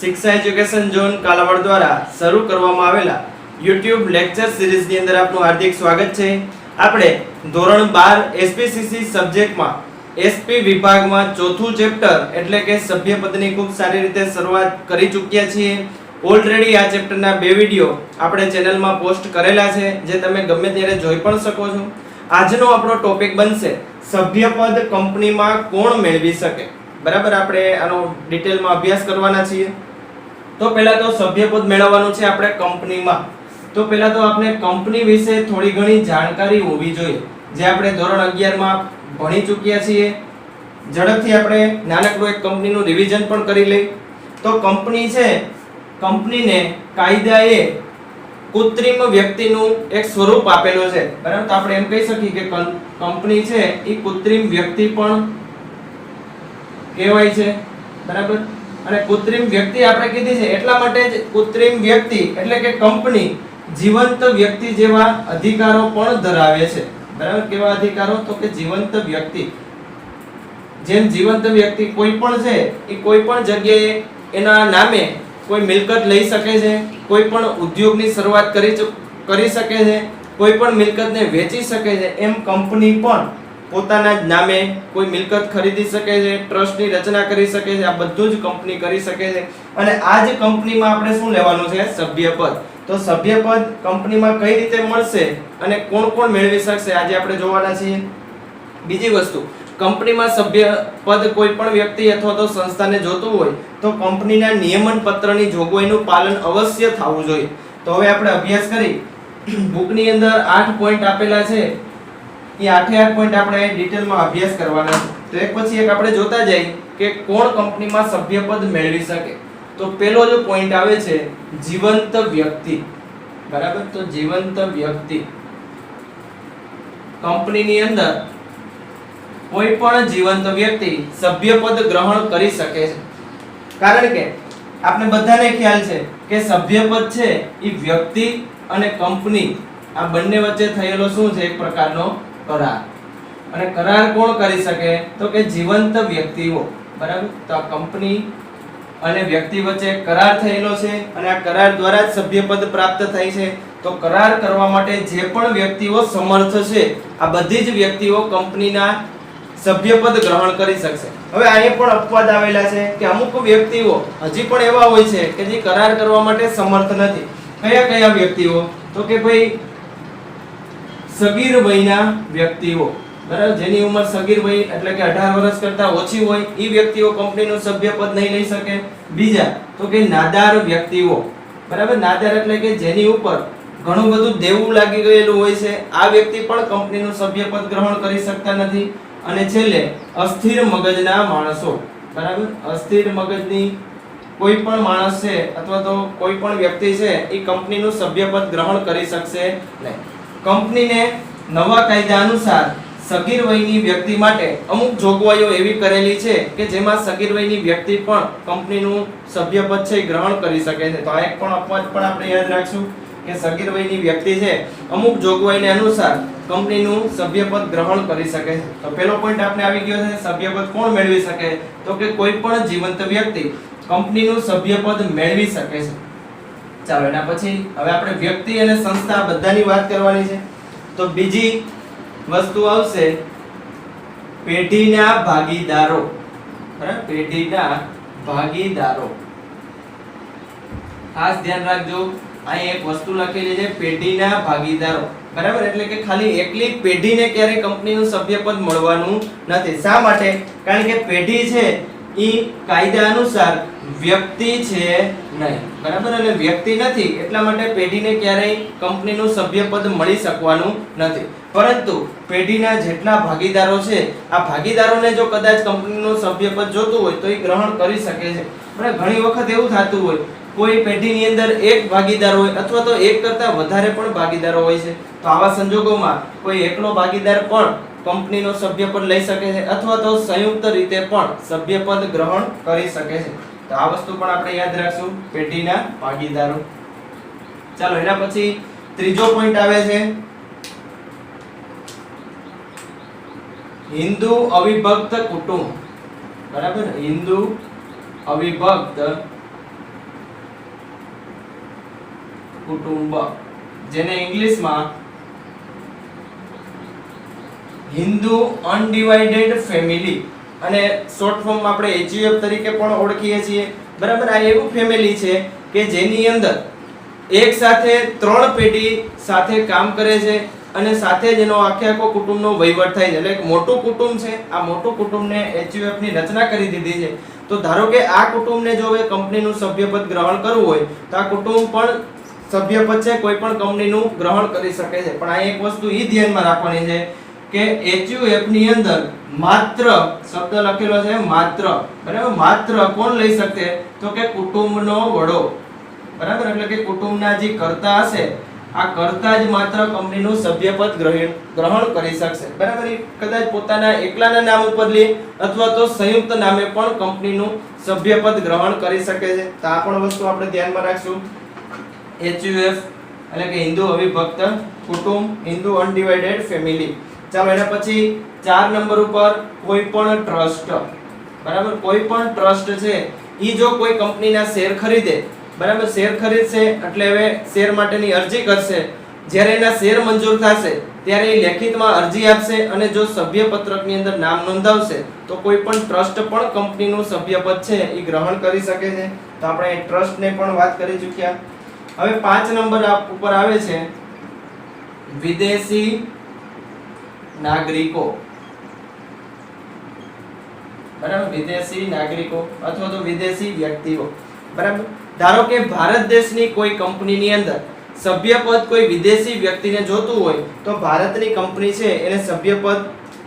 શિક્ષા education zone Kalavad દ્વારા શરૂ કરવામાં આવેલા YouTube લેક્ચર સિરીઝની અંદર આપનું હાર્દિક સ્વાગત છે। આપણે ધોરણ 12 SPCC સબ્જેક્ટમાં SP વિભાગમાં ચોથું ચેપ્ટર એટલે કે સભ્યપદની ખૂબ સારી રીતે શરૂઆત કરી ચૂક્યા છીએ। ઓલરેડી આ ચેપ્ટરના બે વિડિયો આપણે ચેનલમાં પોસ્ટ કરેલા છે, જે તમે ગમે ત્યારે જોઈ પણ શકો છો। આજનો આપણો ટોપિક બનશે સભ્યપદ કંપનીમાં કોણ મેળવી શકે। બરાબર, આપણે આનો ડિટેલમાં અભ્યાસ કરવાના છીએ। તો પહેલા તો સભ્યપદ મેળવવાનું છે આપણે કંપનીમાં। તો પહેલા તો આપણે કંપની વિશે થોડી ઘણી જાણકારી હોવી જોઈએ, જે આપણે ધોરણ 11 માં ભણી ચૂક્યા છીએ। ઝડપથી આપણે નાનકડું એક કંપનીનું રિવિઝન પણ કરી લઈએ। તો કંપની છે, કંપનીને કાયદાએ કૃત્રિમ વ્યક્તિનું એક સ્વરૂપ આપેલું છે। બરાબર, તો આપણે એમ કહી શકીએ કે કંપની છે એ કૃત્રિમ વ્યક્તિ પણ કહેવાય છે। બરાબર, અને કૃત્રિમ વ્યક્તિ આપણે કીધી છે એટલા માટે જ કૃત્રિમ વ્યક્તિ એટલે કે કંપની જીવંત વ્યક્તિ જેવા અધિકારો પણ ધરાવે છે। બરાબર, કેવા અધિકારો? તો કે જીવંત વ્યક્તિ, જેમ જીવંત વ્યક્તિ કોઈ પણ છે એ કોઈ પણ જગ્યાએ એના નામે કોઈ મિલકત લઈ શકે છે, કોઈ પણ ઉદ્યોગની શરૂઆત કરી શકે છે, કોઈ પણ મિલકતને વેચી શકે છે, એમ કંપની પણ પોતાના જ નામે કોઈ મિલકત ખરીદી શકે છે, ટ્રસ્ટની રચના કરી શકે છે। આ બધું જ કંપની કરી શકે છે। અને આ જ કંપનીમાં આપણે શું લેવાનું છે? સભ્યપદ। તો સભ્યપદ કંપનીમાં કઈ રીતે મળશે અને કોણ કોણ મેળવી શકશે, આજે આપણે જોવાના છીએ। બીજી વસ્તુ, કંપનીમાં સભ્યપદ કોઈ પણ વ્યક્તિ અથવા તો સંસ્થાને જોતું હોય તો કંપનીના નિયમન પત્રની જોગવાઈનું પાલન અવશ્ય થવું જોઈએ। તો હવે આપણે અભ્યાસ કરી, બુકની અંદર 8 પોઈન્ટ આપેલા છે, એ 8 પોઈન્ટ આપણે ડિટેલમાં અભ્યાસ કરવાના છે। તો એક પછી એક આપણે જોતા જઈએ કે કોણ કંપનીમાં સભ્યપદ મેળવી શકે। તો પહેલો જો પોઈન્ટ આવે છે જીવંત વ્યક્તિ। બરાબર, તો જીવંત વ્યક્તિ, કંપનીની અંદર કોઈ પણ જીવંત વ્યક્તિ સભ્યપદ ગ્રહણ કરી શકે છે। કારણ કે આપણે બધાને ખ્યાલ છે કે સભ્યપદ છે એ વ્યક્તિ અને કંપની આ બંને વચ્ચે થયેલો શું છે? એક પ્રકારનો કરાર। અને કરાર કોણ કરી શકે? તો કે જીવંત વ્યક્તિઓ। બરાબર, તો આ કંપની અને વ્યક્તિ વચ્ચે કરાર થયેલો છે અને આ કરાર દ્વારા જ સભ્યપદ પ્રાપ્ત થાય છે। તો કરાર કરવા માટે જે પણ વ્યક્તિઓ સમર્થ છે, આ બધી જ વ્યક્તિઓ કંપનીના સભ્યપદ ગ્રહણ કરી શકશે। હવે અહીંયા પણ અપવાદ આવેલા છે કે અમુક વ્યક્તિઓ હજી પણ એવા હોય છે કે જે કરાર કરવા માટે સમર્થ નથી। કયા કયા વ્યક્તિઓ? તો કે ભાઈ સગીર વયના વ્યક્તિઓ। બરાબર, જેની ઉંમર સગીર વય એટલે કે 18 વર્ષ કરતા ઓછી હોય એ વ્યક્તિઓ કંપનીનું સભ્યપદ નહીં લઈ શકે। બીજા તો કે નાદાર વ્યક્તિઓ। બરાબર, નાદાર એટલે કે જેની ઉપર ઘણું બધું દેવું લાગી ગયેલું હોય છે, આ વ્યક્તિ પણ કંપનીનું સભ્યપદ ગ્રહણ કરી શકતા નથી। અને છેલ્લે અસ્થિર મગજના માણસો। બરાબર, અસ્થિર મગજની કોઈ પણ માણસ છે અથવા તો કોઈ પણ વ્યક્તિ છે એ કંપનીનું સભ્યપદ ગ્રહણ કરી શકશે નહીં। કંપનીને નવા કાયદા અનુસાર સગીર વયની વ્યક્તિ માટે અમુક જોગવાઈઓ એવી કરેલી છે કે જેમાં સગીર વયની વ્યક્તિ પણ કંપનીનું સભ્યપદ છે ગ્રહણ કરી શકે છે। તો આ એક પણ અપવાદ પણ આપણે યાદ રાખશું કે સગીર વયની વ્યક્તિ છે અમુક જોગવાઈને અનુસાર કંપનીનું સભ્યપદ ગ્રહણ કરી શકે છે। તો પહેલો પોઈન્ટ આપણે આવી ગયો છે, સભ્યપદ કોણ મેળવી શકે? તો કે કોઈ પણ જીવંત વ્યક્તિ કંપનીનું સભ્યપદ મેળવી શકે છે। ચાલો એના પછી હવે આપણે વ્યક્તિ અને સંસ્થા બધાની વાત કરવાની છે। તો બીજી વસ્તુ આવશે પેઢીના ભાગીદારો। બરાબર, પેઢીના ભાગીદારો, ખાસ ધ્યાન રાખજો। અહીં એક વસ્તુ લખેલી છે પેઢીના ભાગીદારો। બરાબર, એટલે કે ખાલી એકલી પેઢીને ક્યારે કંપનીનું સભ્યપદ મળવાનું નથી। શા માટે? કારણ કે પેઢી છે ઈ કાયદા અનુસાર વ્યક્તિ છે નહીં। બરાબર, અને વ્યક્તિ નથી એટલા માટે પેઢીને ક્યારેય કંપનીનું સભ્યપદ મળી શકવાનું નથી। પરંતુ પેઢીના જેટલા ભાગીદારો છે, આ ભાગીદારોને જો કદાચ કંપનીનું સભ્યપદ જોતું હોય તો એ ગ્રહણ કરી શકે છે। બરાબર, ઘણી વખત એવું થતું હોય કોઈ પેઢીની અંદર એક ભાગીદાર હોય અથવા તો એક કરતા વધારે પણ ભાગીદારો હોય છે। તો આવા સંજોગોમાં કોઈ એકલો ભાગીદાર પણ કંપનીનો સભ્યપદ લઈ શકે છે અથવા તો સંયુક્ત રીતે પણ સભ્યપદ ગ્રહણ કરી શકે છે। તો આ વસ્તુ પણ આપણે યાદ રાખશું, પેઢીના ભાગીદારો। ચાલો એના પછી ત્રીજો પોઈન્ટ આવે છે હિન્દુ અવિભક્ત કુટુંબ। બરાબર, હિન્દુ અવિભક્ત કુટુંબ, જેને ઇંગ્લિશમાં હિન્દુ અનડિવાઇડેડ ફેમિલી અને શોર્ટ ફોર્મ આપણે HUF તરીકે પણ ઓળખીએ છીએ, બરાબર. આ એવું ફેમિલી છે કે જેની અંદર એક સાથે 3 પેઢી સાથે કામ કરે છે અને સાથે જ એનો આખો કુટુંબનો વહીવટ થાય છે. એટલે એક મોટું કુટુંબ છે. આ મોટું કુટુંબને HUF ની રચના કરી દીધી છે. તો ધારો કે આ કુટુંબને જો હવે કંપનીનું સભ્યપદ ગ્રહણ કરવું હોય તો આ કુટુંબ પણ સભ્યપદ છે, કોઈ પણ કંપનીનું ગ્રહણ કરી શકે છે. પણ આ એક વસ્તુ ઈ ધ્યાનમાં રાખવાની છે કે HUF ની અંદર માત્ર શબ્દ લખેલો છે માત્ર, બરાબર. માત્ર કોણ લઈ શકે તો કે કુટુંબનો વડો, બરાબર. એટલે કે કુટુંબના જે કર્તા હશે આ કર્તા જ માત્ર કંપનીનું સભ્યપદ ગ્રહણ કરી શકશે, બરાબર. કદાચ પોતાના એકલાના નામ ઉપર લે અથવા તો સંયુક્ત નામે પણ કંપનીનું સભ્યપદ ગ્રહણ કરી શકે છે. તો આ પણ વસ્તુ આપણે ધ્યાનમાં રાખશું. HUF એટલે કે હિન્દુ અવિભક્ત કુટુંબ, હિન્દુ અનડિવાઇડેડ ફેમિલી. ચાલો એના પછી 4 નંબર ઉપર કોઈ પણ ટ્રસ્ટ, બરાબર. કોઈ પણ ટ્રસ્ટ છે ઈ જો કોઈ કંપનીના શેર ખરીદે, બરાબર. શેર ખરીદશે એટલે હવે શેર માટેની અરજી કરશે. જ્યારે એના શેર મંજૂર થશે ત્યારે એ લેખિતમાં અરજી આપશે અને જો સભ્યપત્રકની અંદર નામ નોંધાવશે તો કોઈ પણ ટ્રસ્ટ પણ કંપનીનું સભ્યપદ છે એ ગ્રહણ કરી શકે છે. તો આપણે ટ્રસ્ટને પણ વાત કરી ચૂક્યા. હવે 5 નંબર ઉપર આવે છે વિદેશી નાગરિકો, બરાબર. વિદેશી નાગરિકો અથવા તો વિદેશી વ્યક્તિઓ, બરાબર. ધારો કે ભારત દેશની કોઈ કંપનીની અંદર સભ્યપદ કોઈ વિદેશી વ્યક્તિને જોતું હોય તો ભારતની કંપની છે એને સભ્યપદ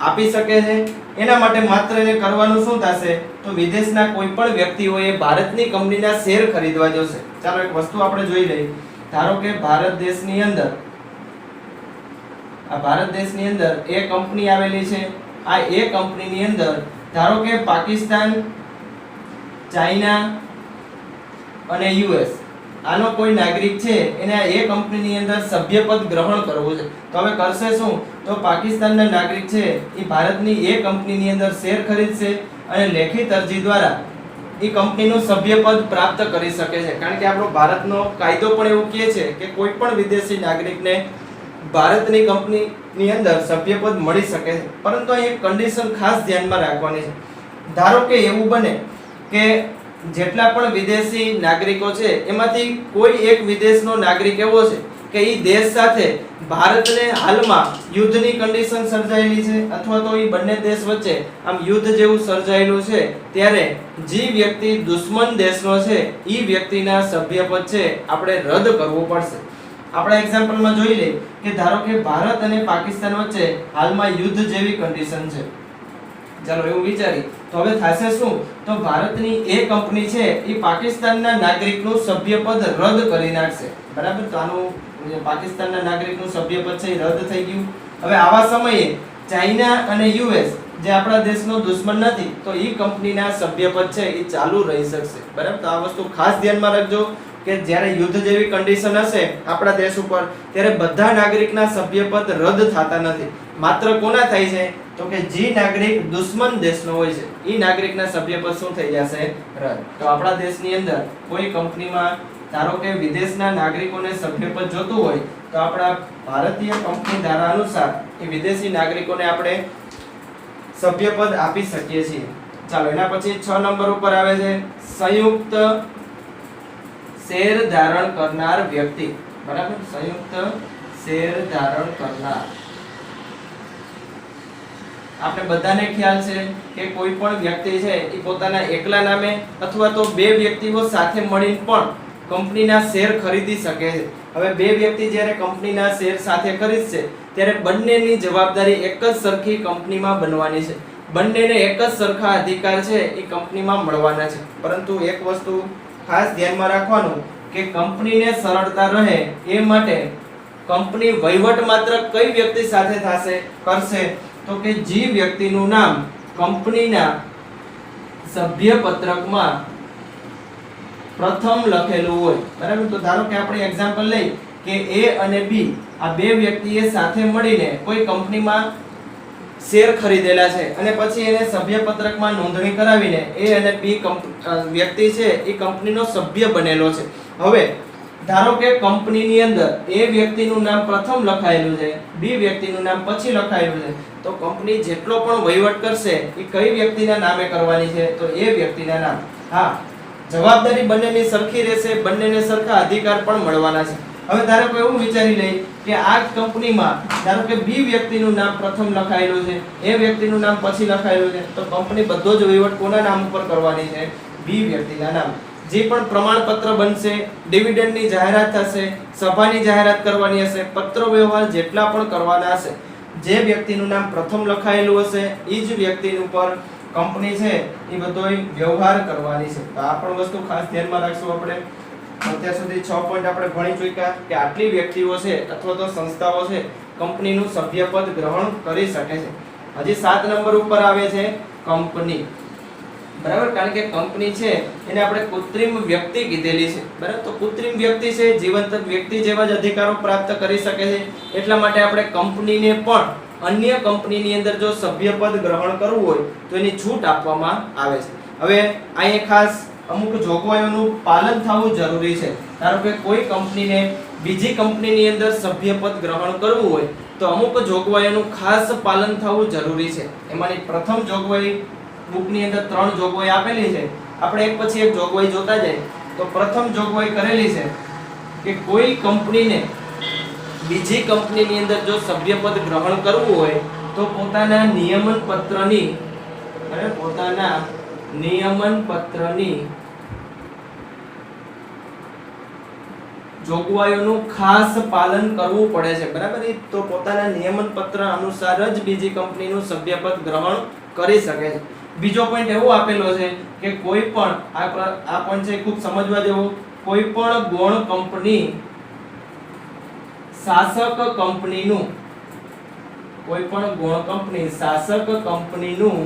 આપી શકે છે. એના માટે માત્ર એને કરવાનું શું થશે તો વિદેશના કોઈ પણ વ્યક્તિઓએ ભારતની કંપનીના શેર ખરીદવા જોશે. ચાલો એક વસ્તુ આપણે જોઈ લઈએ. ધારો કે ભારત દેશની અંદર આ ભારત દેશની અંદર એ કંપની આવેલી છે. આ એ કંપનીની અંદર ધારો કે પાકિસ્તાન, ચાઇના અને US આનો કોઈ નાગરિક છે એને આ એ કંપનીની અંદર સભ્યપદ ગ્રહણ કરવું છે. તો હવે કરશે શું તો પાકિસ્તાનના નાગરિક છે એ ભારતની એ કંપનીની અંદર શેર ખરીદશે અને લેખિત અરજી દ્વારા એ કંપનીનું સભ્યપદ પ્રાપ્ત કરી શકે છે. કારણ કે આપણો ભારતનો કાયદો પણ એવું કહે છે કે કોઈ પણ વિદેશી નાગરિકને ભારતની કંપનીની અંદર સભ્યપદ મળી શકે છે. પરંતુ અહીં એક કન્ડિશન ખાસ ધ્યાનમાં રાખવાની છે. ધારો કે એવું બને કે જેટલા પણ વિદેશી નાગરિકો છે એમાંથી કોઈ એક વિદેશનો નાગરિક એવો છે કે ઈ દેશ સાથે ભારતને હાલમાં યુદ્ધની કન્ડિશન સર્જાયેલી છે અથવા તો ઈ બંને દેશ વચ્ચે આમ યુદ્ધ જેવું સર્જાયેલું છે, ત્યારે જે વ્યક્તિ દુશ્મન દેશનો છે ઈ વ્યક્તિના સભ્યપદ છે આપણે રદ કરવું પડશે. આપણે એક્ઝામ્પલમાં જોઈ લઈએ કે ધારો કે ભારત અને પાકિસ્તાન વચ્ચે હાલમાં યુદ્ધ જેવી કન્ડિશન છે. ચાલો એવું વિચારી તો હવે થશે શું તો ભારતની એ કંપની છે એ પાકિસ્તાનના નાગરિકનું સભ્યપદ રદ કરી નાખશે, બરાબર. તો આનું પાકિસ્તાનના નાગરિકનું સભ્યપદ છે એ રદ થઈ ગયું. હવે આવા સમયે ચાઇના અને US જે આપણા દેશનો દુશ્મન નથી તો એ કંપનીના સભ્યપદ છે એ ચાલુ રહી શકશે, બરાબર. તો આ વસ્તુ ખાસ ધ્યાનમાં રાખજો કે જ્યારે યુદ્ધ જેવી કન્ડિશન હશે આપણા દેશ ઉપર ત્યારે બધા નાગરિકના સભ્યપદ રદ થતા નથી. માત્ર કોના થાય છે તો કે જે નાગરિક દુશ્મન દેશનો હોય છે એ નાગરિકના સભ્યપદ શું થઈ જશે રદ. તો આપણા દેશની અંદર કોઈ કંપનીમાં ધારો કે વિદેશના નાગરિકોને સભ્યપદ જોતું હોય તો આપણા ભારતીય કંપની ધારા અનુસાર એ વિદેશી નાગરિકોને આપણે સભ્યપદ આપી શકીએ છીએ. ચાલો એના પછી 6 નંબર ઉપર આવે છે સંયુક્ત શેર ધારણ કરનાર વ્યક્તિ, બરાબર. સંયુક્ત શેર ધારણ કરનાર. આપણે બધાને ખ્યાલ છે કે કોઈ પણ વ્યક્તિ છે એ પોતાના એકલા નામે અથવા તો બે વ્યક્તિઓ સાથે મળીને પણ કંપનીના શેર ખરીદી શકે છે. હવે બે વ્યક્તિ જ્યારે કંપનીના શેર સાથે ખરીદશે ત્યારે બંનેની જવાબદારી એક જ સરખી કંપનીમાં બનવાની છે. બંનેને એક જ સરખા અધિકાર છે એ કંપનીમાં મળવાના છે. પરંતુ એક વસ્તુ ખાસ ધ્યાનમાં રાખવાનું કે કંપનીને સરળતા રહે એ માટે કંપની વહીવટ માત્ર કઈ વ્યક્તિ સાથે કરશે તો કે જે વ્યક્તિનું નામ કંપનીના સભ્યપત્રકમાં પ્રથમ લખેલું હોય, બરાબર. તો ધારો કે આપણે એક્ઝામ્પલ લઈ કે A અને B આ બે વ્યક્તિએ સાથે મળીને કોઈ કંપનીમાં શેર ખરીદેલા છે અને પછી એને સભ્યપત્રકમાં નોંધણી કરાવીને A અને B વ્યક્તિ છે એ કંપનીનો સભ્ય બનેલો છે. હવે ધારો કે કંપનીની અંદર એ વ્યક્તિનું નામ પ્રથમ લખાયેલું છે, બી વ્યક્તિનું નામ પછી લખાયેલું છે, તો કંપની જેટલો પણ વહીવટ કરશે એ કઈ વ્યક્તિના નામે કરવાની છે? તો એ વ્યક્તિના નામ. હા, જવાબદારી બંનેની સરખી રહેશે, બંનેને સરખા અધિકાર પણ મળવાના છે. હવે ધારો કે એવું વિચારી લઈ કે આ કંપનીમાં ધારો કે બી વ્યક્તિનું નામ પ્રથમ લખાયેલું છે, એ વ્યક્તિનું નામ પછી લખાયેલું છે, તો કંપની બધો જ વહીવટ કોના નામ ઉપર કરવાની છે? બી વ્યક્તિના નામ. જે પણ પ્રમાણપત્ર બનશે, ડિવિડન્ડની જાહેરાત થશે, સભાની જાહેરાત કરવાની હશે, પત્ર વ્યવહાર જેટલા પણ કરવાના હશે, જે વ્યક્તિનું નામ પ્રથમ લખાયેલું હશે એ જ વ્યક્તિનું ઉપર કંપની છે એ બધોય વ્યવહાર કરવાની છે. તો આ પણ વસ્તુ ખાસ ધ્યાનમાં રાખશું આપણે. અત્યાર સુધી 6 પોઈન્ટ આપણે ભણી ચૂક્યા કે આટલી વ્યક્તિઓ છે અથવા તો સંસ્થાઓ છે કંપનીનું સભ્યપદ ગ્રહણ કરી શકે છે. હજી 7 નંબર ઉપર આવે છે કંપની. બરાબર, કારણ કે કંપની છે એને આપણે કૃત્રિમ વ્યક્તિ કીધેલી છે. બરાબર, તો કૃત્રિમ વ્યક્તિ છે જીવંત વ્યક્તિ જેવા જ અધિકારો પ્રાપ્ત કરી શકે છે. એટલા માટે આપણે કંપનીને પણ અન્ય કંપનીની અંદર જો સભ્યપદ ગ્રહણ કરવું હોય તો એની છૂટ આપવામાં આવે છે. હવે અહીંયા ખાસ અમુક જોગવાઈઓનું પાલન થવું જરૂરી છે. ધારો કે કોઈ કંપનીને બીજી કંપનીની અંદર સભ્યપદ ગ્રહણ કરવું હોય તો અમુક જોગવાઈઓનું ખાસ પાલન થવું જરૂરી છે. એમાંની પ્રથમ જોગવાઈ બુકની અંદર 3 જોગવાઈ આપેલી છે. આપણે એક પછી એક જોગવાઈ જોતા જઈએ. તો પ્રથમ જોગવાઈ કરેલી છે કે કોઈ કંપનીને બીજી કંપનીની અંદર જો સભ્યપદ ગ્રહણ કરવું હોય તો પોતાના નિયમન પત્રની જોગવાઈઓનું ખાસ પાલન કરવું પડે છે. બરાબર, તો પોતાના નિયમન પત્ર અનુસાર જ બીજી કંપનીનું સભ્યપદ ગ્રહણ કરી શકે છે. બીજો પોઈન્ટ એવો આપેલો છે કે કોઈ પણ આ પોઈન્ટ છે ખૂબ સમજવા જેવો, કોઈ પણ ગૌણ કંપની શાસક કંપનીનું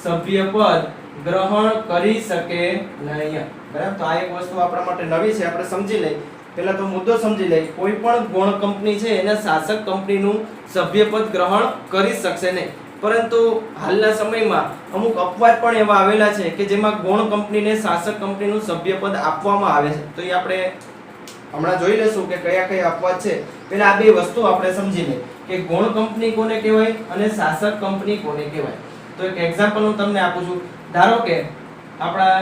સભ્યપદ ગ્રહણ કરી શકે નહીં. બરાબર, તો આ એક વસ્તુ આપણા માટે નવી છે, આપણે સમજી લઈએ. પહેલા તો મુદ્દો સમજી લઈએ. કોઈ પણ ગૌણ કંપની છે એના શાસક કંપનીનું સભ્યપદ ગ્રહણ કરી શકશે નહીં. પરંતુ હાલના સમયમાં અમુક અપવાદ પણ એવા આવેલા છે કે જેમાં ગૌણ કંપનીને શાસક કંપનીનું સભ્યપદ આપવામાં આવે છે. તો એ આપણે હમણાં જોઈ લેશું કે કયા કયા અપવાદ છે. પહેલા આ બે વસ્તુ આપણે સમજી લઈએ કે ગૌણ કંપની કોને કહેવાય અને શાસક કંપની કોને કહેવાય. તો એક એક્ઝામ્પલ હું તમને આપું છું. ધારો કે આપણા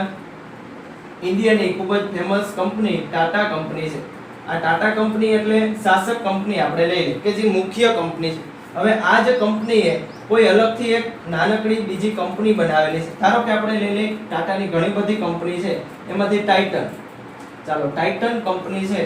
ઇન્ડિયાની ખૂબ જ ફેમસ કંપની ટાટા કંપની છે. આ ટાટા કંપની એટલે શાસક કંપની આપણે લઈ લઈએ કે જે મુખ્ય કંપની છે. હવે આ જ કંપનીએ કોઈ અલગથી એક નાનકડી બીજી કંપની બનાવેલી છે. ધારો કે આપણે લઈ લઈએ ટાટાની ઘણી બધી કંપની છે, એમાંથી ટાઇટન. ચાલો, ટાઇટન કંપની છે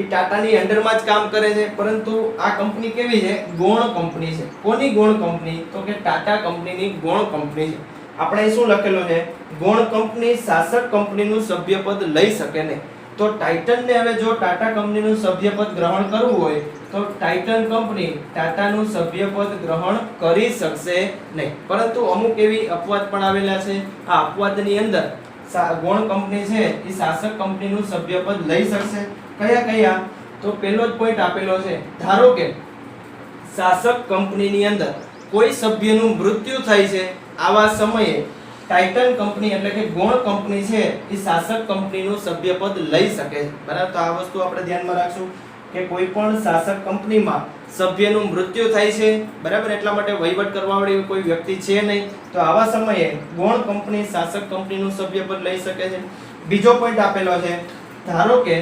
એ ટાટાની અંડરમાં જ કામ કરે છે, પરંતુ આ કંપની કેવી છે? ગૌણ કંપની છે. કોની ગૌણ કંપની? તો કે ટાટા કંપનીની ગૌણ કંપની છે. આપણે શું લખેલું છે? ગૌણ કંપની શાસક કંપનીનું સભ્યપદ લઈ શકે નહીં. તો ટાઇટનને હવે જો ટાટા કંપનીનું સભ્યપદ ગ્રહણ કરવું હોય તો ટાઇટન કંપની ટાટાનું સભ્યપદ ગ્રહણ કરી શકશે નહીં. પરંતુ અમુક એવી અપવાદ પણ આવેલા છે. આ અપવાદની અંદર ગૌણ કંપની છે એ શાસક કંપનીનું સભ્યપદ લઈ શકશે. કયા કયા? તો પહેલો જ પોઈન્ટ આપેલો છે. ધારો કે શાસક કંપનીની અંદર કોઈ સભ્યનું મૃત્યુ થાય છે, આવા સમયે ટાઇટન કંપની એટલે કે ગૌણ કંપની છે એ શાસક કંપનીનું સભ્યપદ લઈ શકે છે. બરાબર, તો આ વસ્તુ આપણે ધ્યાનમાં રાખશું કે કોઈ પણ શાસક કંપનીમાં સભ્યનું મૃત્યુ થાય છે, બરાબર, એટલા માટે વહીવટ કરવાવાળી કોઈ વ્યક્તિ છે નહીં, તો આવા સમયે ગૌણ કંપની શાસક કંપનીનું સભ્યપદ લઈ શકે છે. બીજો પોઈન્ટ આપેલો છે. ધારો કે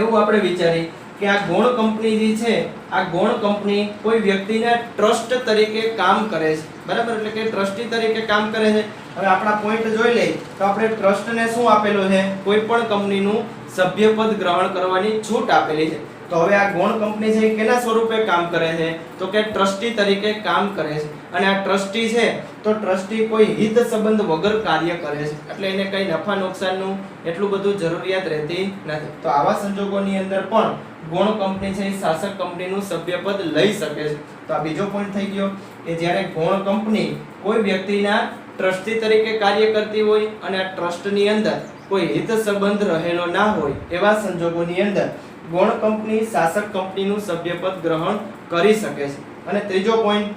એવું આપણે વિચારી કે આ ગૌણ કંપની જે છે આ ગૌણ કંપની કોઈ વ્યક્તિના ટ્રસ્ટ તરીકે કામ કરે છે. બરાબર, એટલે કે ટ્રસ્ટી તરીકે કામ કરે છે. હવે આપણા પોઈન્ટ જોઈ લઈએ તો આપણે ટ્રસ્ટને શું આપેલું છે? કોઈ પણ કંપનીનું સભ્યપદ ગ્રહણ કરવાની છૂટ આપેલી છે. તો હવે આ ગૌણ કંપની છે કેના સ્વરૂપે કામ કરે છે? તો કે ટ્રસ્ટી તરીકે કામ કરે છે. અને આ ટ્રસ્ટી છે તો ટ્રસ્ટી કોઈ હિત સંબંધ વગર કાર્ય કરે છે, એટલે એને કઈ નફા નુકસાનનું એટલું બધું જરૂરિયાત રહેતી નથી. તો આવા સંજોગોની અંદર પણ ગૌણ કંપની છે એ શાસક કંપનીનું સભ્યપદ લઈ શકે છે. તો આ બીજો પોઈન્ટ થઈ ગયો કે જ્યારે ગૌણ કંપની કોઈ વ્યક્તિના ટ્રસ્ટી તરીકે કાર્ય કરતી હોય અને આ ટ્રસ્ટની અંદર કોઈ હિત સંબંધ રહેલો ના હોય એવા સંજોગોની અંદર ગૌણ કંપની શાસક કંપનીનું સભ્યપદ ગ્રહણ કરી શકે છે. અને ત્રીજો પોઈન્ટ,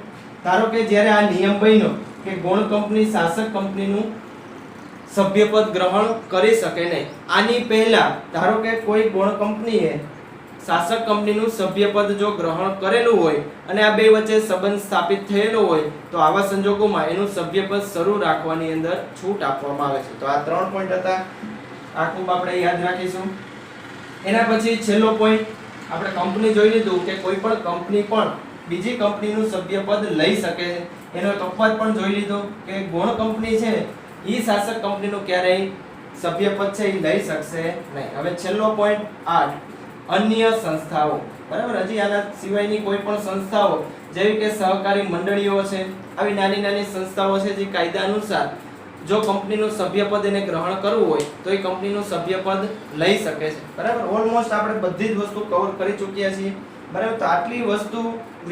ધારો કે જ્યારે આ નિયમ બન્યો કે ગૌણ કંપની શાસક કંપનીનું સભ્યપદ ગ્રહણ કરી શકે નહીં. આની પહેલા ધારો કે કોઈ ગૌણ કંપનીએ શાસક કંપનીનું સભ્યપદ જો ગ્રહણ કરેલું હોય અને આ બે વચ્ચે સંબંધ સ્થાપિત થયેલો હોય તો આવા સંજોગોમાં એનું સભ્યપદ શરૂ રાખવાની અંદર છૂટ આપવામાં આવે છે. તો આ 3 પોઈન્ટ હતા, આ ખૂબ આપણે યાદ રાખીશું. એના પછી છેલ્લો પોઈન્ટ, આપણે કંપની જોઈ લીધું કે કોઈ પણ કંપની પણ બીજી કંપનીનું સભ્યપદ લઈ શકે છે. એનો તફાવત પણ જોઈ લીધો કે ગૌણ કંપની છે ઈ શાસક કંપનીનું ક્યારેય સભ્યપદ છે એ લઈ શકશે નહીં. હવે છેલ્લો પોઈન્ટ 8, અન્ય સંસ્થાઓ. બરાબર, હજી આના સિવાયની કોઈ પણ સંસ્થાઓ જેવી કે સહકારી મંડળીઓ છે, આવી નાની નાની સંસ્થાઓ છે જે કાયદા અનુસાર જો કંપનીનું સભ્યપદ એને ગ્રહણ કરવું હોય તો એ કંપનીનું સભ્યપદ લઈ શકે છે. બરાબર, ઓલમોસ્ટ આપણે બધી જ વસ્તુ કવર કરી ચૂક્યા છીએ. બરાબર, તો આટલી વસ્તુ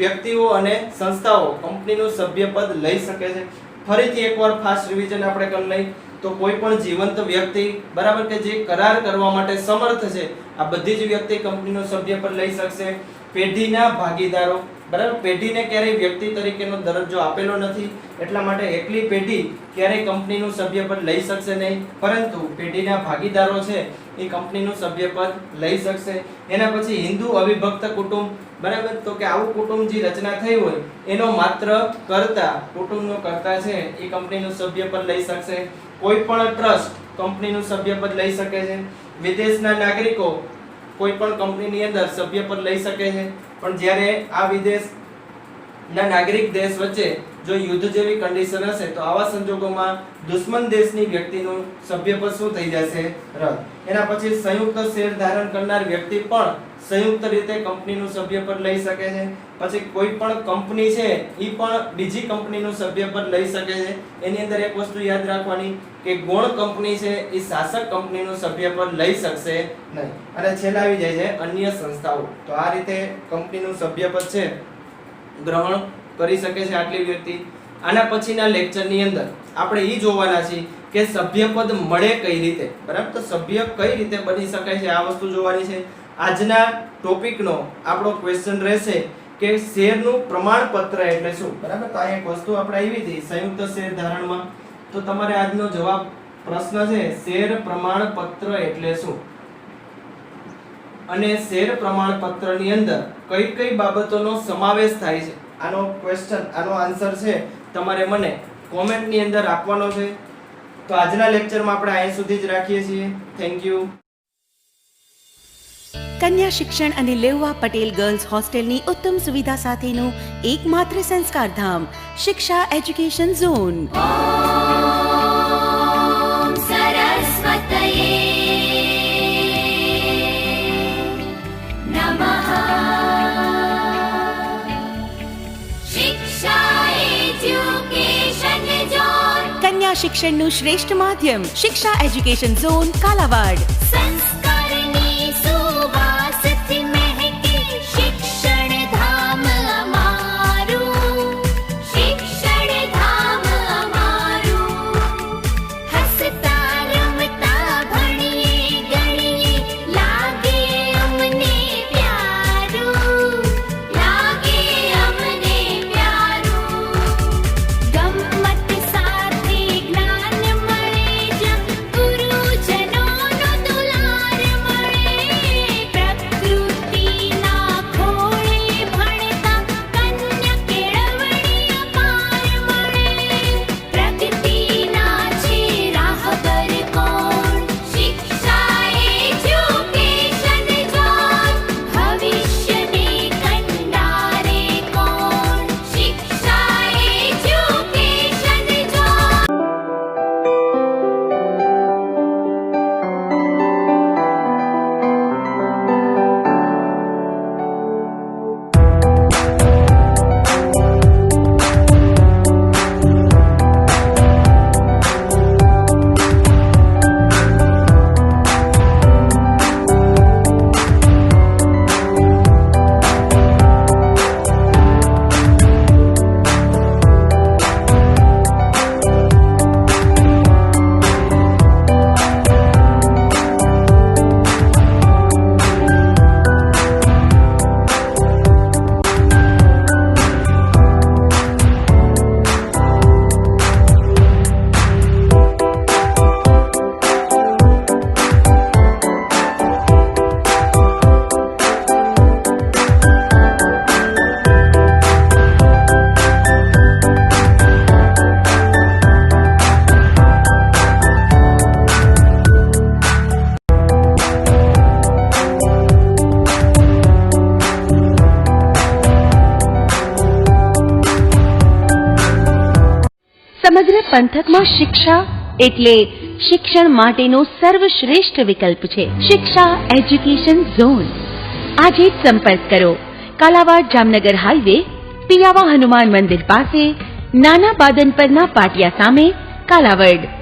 વ્યક્તિઓ અને સંસ્થાઓ કંપનીનું સભ્યપદ લઈ શકે છે. ફરીથી એકવાર ફાસ્ટ રિવિઝન આપણે કરી લઈએ તો કોઈ પણ જીવંત વ્યક્તિ, બરાબર, કે જે કરાર કરવા માટે સમર્થ છે, આ બધી જ વ્યક્તિ કંપનીનું સભ્યપદ લઈ શકશે. પેઢીના ભાગીદારો, બરાબર, પેઢીને ક્યારેય વ્યક્તિ તરીકેનો દરજ્જો આપેલો નથી, એટલા માટે એકલી પેઢી ક્યારેય કંપનીનું સભ્યપદ લઈ શકશે નહીં, પરંતુ પેઢીના ભાગીદારો છે એ કંપનીનું સભ્યપદ લઈ શકશે. એના પછી હિન્દુ અવિભક્ત કુટુંબ, બરાબર, તો કે આવું કુટુંબ જે રચના થઈ હોય એનો માત્ર કર્તા, કુટુંબનો કર્તા છે એ કંપનીનું સભ્યપદ લઈ શકશે. કોઈ પણ ટ્રસ્ટ કંપનીનું સભ્યપદ લઈ શકે છે. વિદેશના નાગરિકો કોઈ પણ કંપનીની અંદર સભ્યપદ લઈ શકે છે, પણ જ્યારે આ વિદેશના નાગરિક દેશ વચ્ચે જો યુદ્ધ જેવી કન્ડિશન હશે તો આવા સંજોગોમાં દુશ્મન દેશની વ્યક્તિનું સભ્યપદ શું થઈ જશે? રદ. એના પછી સંયુક્ત શેર ધારણ કરનાર વ્યક્તિ પણ સંયુક્ત રીતે કંપનીનું સભ્યપદ લઈ શકે છે. પછી કોઈ પણ કંપની છે ઈ પણ બીજી કંપનીનું સભ્યપદ લઈ શકે છે. એની અંદર એક વસ્તુ યાદ રાખવાની કે ગૌણ કંપની છે એ શાસક કંપનીનું સભ્યપદ લઈ શકશે નહીં. અને છેલ્લા આવી જાય છે અન્ય સંસ્થાઓ. તો આ રીતે કંપનીનું સભ્યપદ છે ગ્રહણ કરી શકે છે આટલી વ્યક્તિ. આના પછીના લેક્ચરની અંદર આપણે ઈ જોવાના છીએ કે સભ્યપદ મળે કઈ રીતે, બરાબર, તો સભ્ય કઈ રીતે બની શકાય છે આ વસ્તુ જોવાની છે. આજના ટોપિકનો આપણો ક્વેશ્ચન રહેશે કે શેરનું પ્રમાણપત્ર એટલે શું, બરાબર. તો આ એક વસ્તુ આપણે આવી હતી સંયુક્ત શેર ધારણમાં, તો તમારે આજનો જવાબ પ્રશ્ન છે શેર પ્રમાણપત્ર એટલે શું, અને શેર પ્રમાણપત્રની અંદર કઈ કઈ બાબતોનો સમાવેશ થાય છે. આનો ક્વેશ્ચન, આનો આન્સર છે તમારે મને કોમેન્ટની અંદર આપવાનો છે. તો આજના લેક્ચરમાં આપણે અહીં સુધી જ રાખીએ છીએ. Thank you. કન્યા શિક્ષણ અને લેઉવા પટેલ ગર્લ્સ હોસ્ટેલની ઉત્તમ સુવિધા સાથેનું એકમાત્ર સંસ્કારધામ શિક્ષા એજ્યુકેશન ઝોન. ઓમ સરસ્વતયે નમઃ. શિક્ષા એજ્યુકેશન ઝોન. કન્યા શિક્ષણનું શ્રેષ્ઠ માધ્યમ શિક્ષા એજ્યુકેશન ઝોન કાલાવાડ. સંસ્કારની સુવાસથી મહેકે શિક્ષણ ધામ અમારું. શિક્ષણ ધામ અમારું. હસતા રમતા ભણીએ ગણીએ લાગે અમને પ્યારું. લાગે અમને પ્યારું. ગમ્મત સાથે જ્ઞાન મળે જ ગુરુજનોનો દુલાર પંથકમાં શિક્ષા એટલે શિક્ષણ માટેનો સર્વશ્રેષ્ઠ વિકલ્પ છે. શિક્ષા એજ્યુકેશન ઝોન. આજે જ સંપર્ક કરો. કાલાવાડ જામનગર હાઈવે, પિયાવા હનુમાન મંદિર પાસે, નાના બાદન પરના પાટિયા સામે, કાલાવડ.